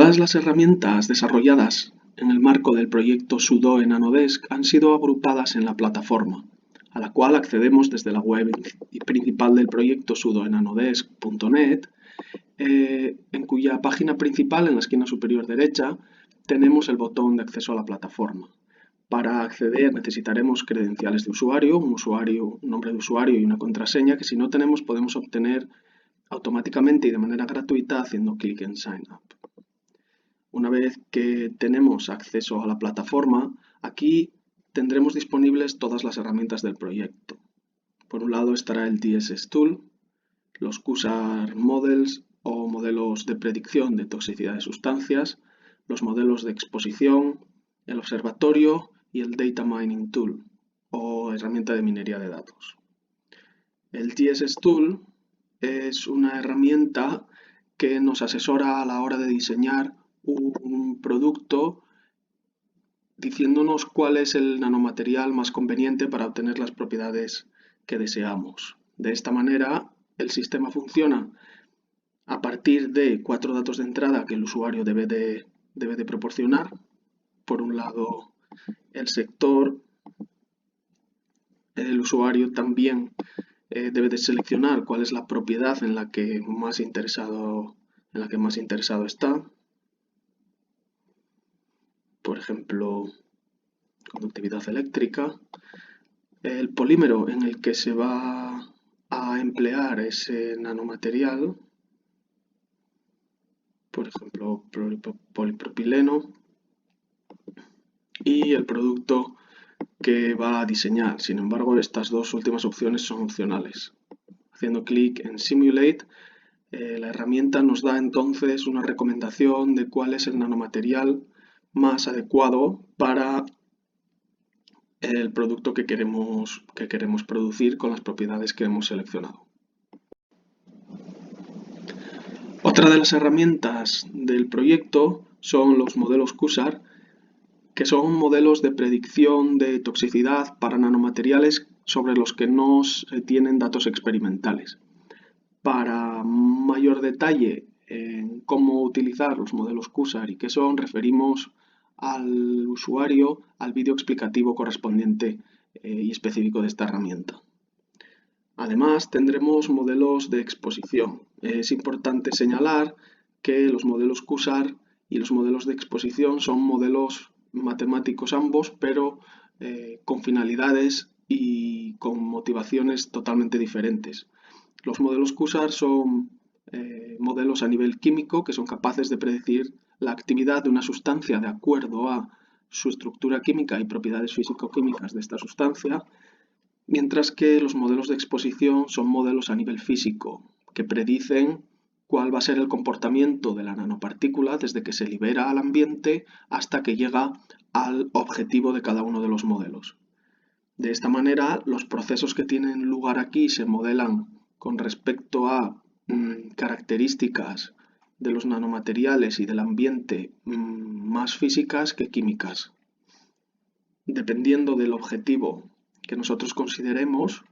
Todas las herramientas desarrolladas en el marco del proyecto Sudo en Anodesk han sido agrupadas en la plataforma, a la cual accedemos desde la web principal del proyecto sudoenanodesk.net, en cuya página principal, en la esquina superior derecha, tenemos el botón de acceso a la plataforma. Para acceder necesitaremos credenciales de usuario, un nombre de usuario y una contraseña que si no tenemos podemos obtener automáticamente y de manera gratuita haciendo clic en Sign Up. Una vez que tenemos acceso a la plataforma, aquí tendremos disponibles todas las herramientas del proyecto. Por un lado estará el DSS Tool, los QSAR Models o modelos de predicción de toxicidad de sustancias, los modelos de exposición, el observatorio y el Data Mining Tool o herramienta de minería de datos. El DSS Tool es una herramienta que nos asesora a la hora de diseñar un producto diciéndonos cuál es el nanomaterial más conveniente para obtener las propiedades que deseamos. De esta manera, el sistema funciona a partir de 4 datos de entrada que el usuario debe de proporcionar. Por un lado, el sector. El usuario también debe de seleccionar cuál es la propiedad en la que más interesado está. Por ejemplo, conductividad eléctrica, el polímero en el que se va a emplear ese nanomaterial, por ejemplo, polipropileno, y el producto que va a diseñar. Sin embargo, estas dos últimas opciones son opcionales. Haciendo clic en Simulate, la herramienta nos da entonces una recomendación de cuál es el nanomaterial más adecuado para el producto que queremos producir con las propiedades que hemos seleccionado. Otra de las herramientas del proyecto son los modelos QSAR, que son modelos de predicción de toxicidad para nanomateriales sobre los que no se tienen datos experimentales. Para mayor detalle en cómo utilizar los modelos QSAR y qué son, referimos al usuario al vídeo explicativo correspondiente y específico de esta herramienta. Además, tendremos modelos de exposición. Es importante señalar que los modelos QSAR y los modelos de exposición son modelos matemáticos ambos, pero con finalidades y con motivaciones totalmente diferentes. Los modelos QSAR son modelos a nivel químico que son capaces de predecir la actividad de una sustancia de acuerdo a su estructura química y propiedades físico-químicas de esta sustancia, mientras que los modelos de exposición son modelos a nivel físico que predicen cuál va a ser el comportamiento de la nanopartícula desde que se libera al ambiente hasta que llega al objetivo de cada uno de los modelos. De esta manera, los procesos que tienen lugar aquí se modelan con respecto a características de los nanomateriales y del ambiente más físicas que químicas. Dependiendo del objetivo que nosotros consideremos,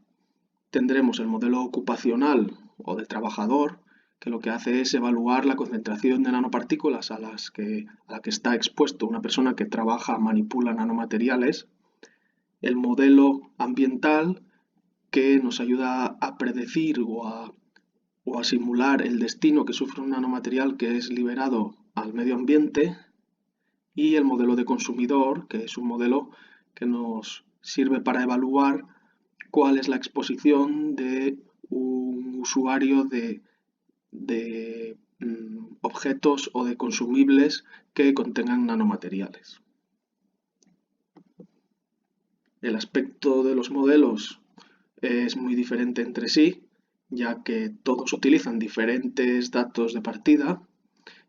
tendremos el modelo ocupacional o de trabajador, que lo que hace es evaluar la concentración de nanopartículas a la que está expuesto una persona que trabaja, manipula nanomateriales. El modelo ambiental, que nos ayuda a predecir o a simular el destino que sufre un nanomaterial que es liberado al medio ambiente. Y el modelo de consumidor, que es un modelo que nos sirve para evaluar cuál es la exposición de un usuario de objetos o de consumibles que contengan nanomateriales. El aspecto de los modelos es muy diferente entre sí, ya que todos utilizan diferentes datos de partida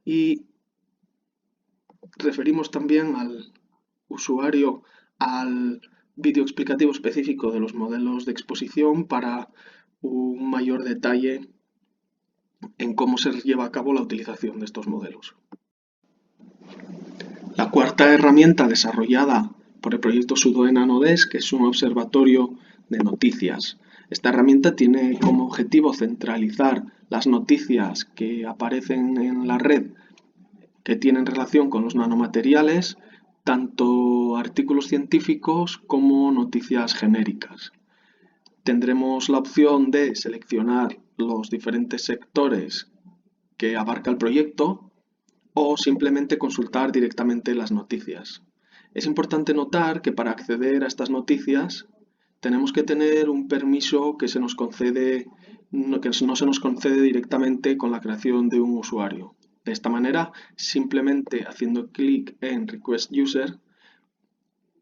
y referimos también al usuario al vídeo explicativo específico de los modelos de exposición para un mayor detalle en cómo se lleva a cabo la utilización de estos modelos. La cuarta herramienta desarrollada por el proyecto Sudo en Anodesk es un observatorio de noticias. Esta herramienta tiene como objetivo centralizar las noticias que aparecen en la red que tienen relación con los nanomateriales, tanto artículos científicos como noticias genéricas. Tendremos la opción de seleccionar los diferentes sectores que abarca el proyecto o simplemente consultar directamente las noticias. Es importante notar que para acceder a estas noticias tenemos que tener un permiso que no se nos concede directamente con la creación de un usuario. De esta manera, simplemente haciendo clic en Request User,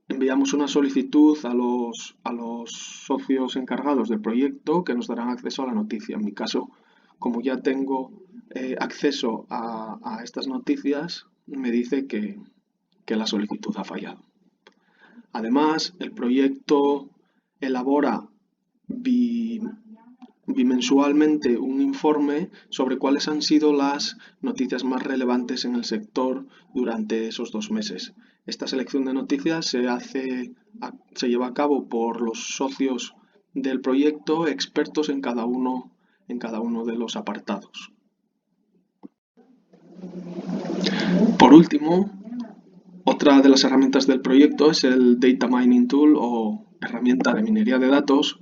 enviamos una solicitud a los socios encargados del proyecto que nos darán acceso a la noticia. En mi caso, como ya tengo acceso a estas noticias, me dice que la solicitud ha fallado. Además, el proyecto elabora bimensualmente un informe sobre cuáles han sido las noticias más relevantes en el sector durante esos 2 meses. Esta selección de noticias se lleva a cabo por los socios del proyecto, expertos en cada uno de los apartados. Por último, otra de las herramientas del proyecto es el Data Mining Tool o herramienta de minería de datos,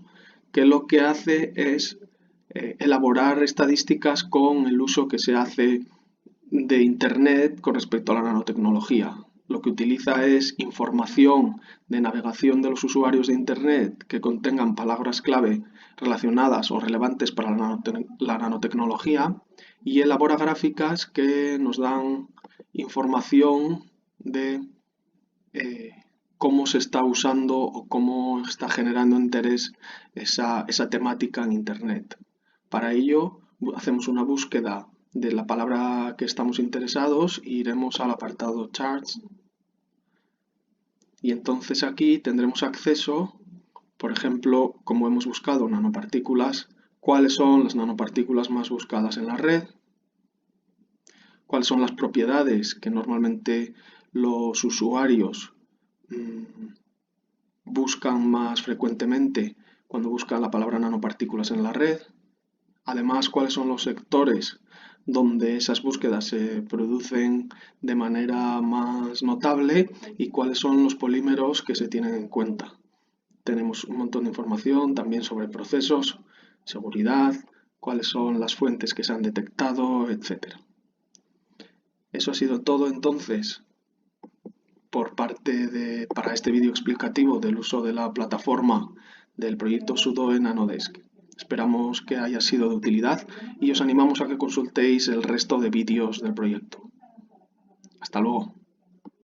que lo que hace es elaborar estadísticas con el uso que se hace de Internet con respecto a la nanotecnología. Lo que utiliza es información de navegación de los usuarios de Internet que contengan palabras clave relacionadas o relevantes para la nanotecnología y elabora gráficas que nos dan información de cómo se está usando o cómo está generando interés esa temática en Internet. Para ello, hacemos una búsqueda de la palabra que estamos interesados e iremos al apartado Charts. Y entonces aquí tendremos acceso, por ejemplo, como hemos buscado nanopartículas, cuáles son las nanopartículas más buscadas en la red, cuáles son las propiedades que normalmente los usuarios buscan más frecuentemente cuando buscan la palabra nanopartículas en la red. Además, cuáles son los sectores donde esas búsquedas se producen de manera más notable y cuáles son los polímeros que se tienen en cuenta. Tenemos un montón de información también sobre procesos, seguridad, cuáles son las fuentes que se han detectado, etc. Eso ha sido todo entonces para este vídeo explicativo del uso de la plataforma del proyecto Sudoe Nanodesk. Esperamos que haya sido de utilidad y os animamos a que consultéis el resto de vídeos del proyecto. Hasta luego.